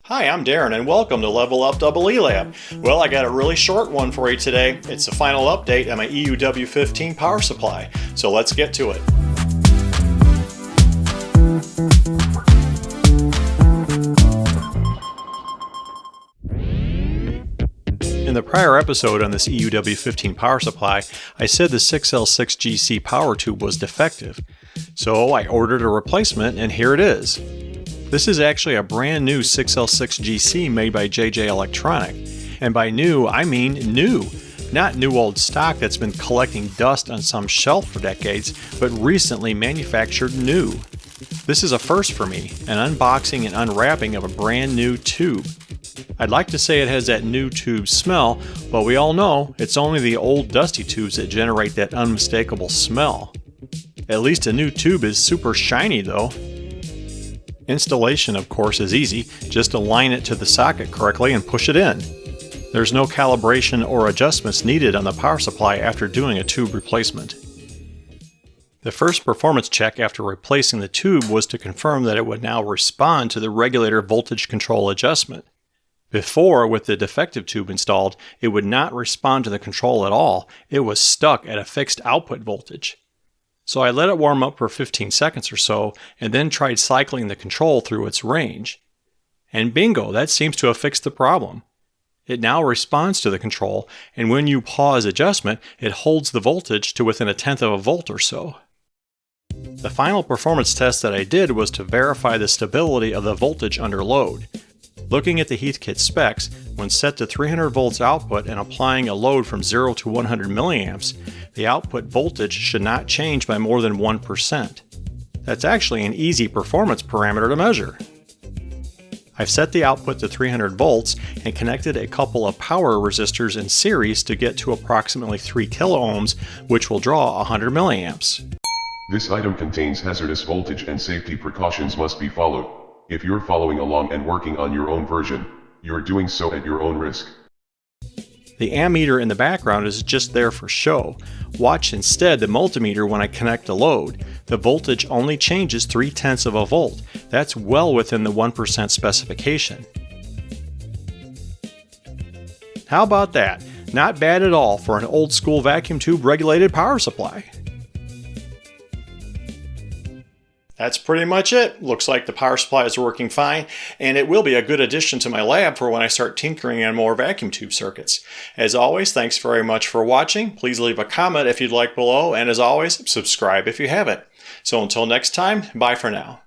Hi, I'm Darren and welcome to Level Up EE Lab. Well, I got a really short one for you today. It's the final update on my EUW-15 power supply. So let's get to it. In the prior episode on this EUW-15 power supply, I said the 6L6GC power tube was defective. So I ordered a replacement and here it is. This is actually a brand new 6L6GC made by JJ Electronic. And by new, I mean new. Not new old stock that's been collecting dust on some shelf for decades, but recently manufactured new. This is a first for me, an unboxing and unwrapping of a brand new tube. I'd like to say it has that new tube smell, but we all know it's only the old dusty tubes that generate that unmistakable smell. At least a new tube is super shiny though. Installation, of course, is easy. Just align it to the socket correctly and push it in. There's no calibration or adjustments needed on the power supply after doing a tube replacement. The first performance check after replacing the tube was to confirm that it would now respond to the regulator voltage control adjustment. Before, with the defective tube installed, it would not respond to the control at all. It was stuck at a fixed output voltage. So I let it warm up for 15 seconds or so, and then tried cycling the control through its range. And bingo, that seems to have fixed the problem. It now responds to the control, and when you pause adjustment, it holds the voltage to within 1/10 of a volt or so. The final performance test that I did was to verify the stability of the voltage under load. Looking at the Heathkit specs, when set to 300 volts output and applying a load from 0 to 100 milliamps, the output voltage should not change by more than 1%. That's actually an easy performance parameter to measure. I've set the output to 300 volts and connected a couple of power resistors in series to get to approximately 3 kiloohms, which will draw 100 milliamps. This item contains hazardous voltage and safety precautions must be followed. If you're following along and working on your own version, you're doing so at your own risk. The ammeter in the background is just there for show. Watch instead the multimeter when I connect a load. The voltage only changes 0.3 of a volt. That's well within the 1% specification. How about that? Not bad at all for an old school vacuum tube regulated power supply. That's pretty much it. Looks like the power supply is working fine, and it will be a good addition to my lab for when I start tinkering on more vacuum tube circuits. As always, thanks very much for watching. Please leave a comment if you'd like below, and as always, subscribe if you haven't. So until next time, bye for now.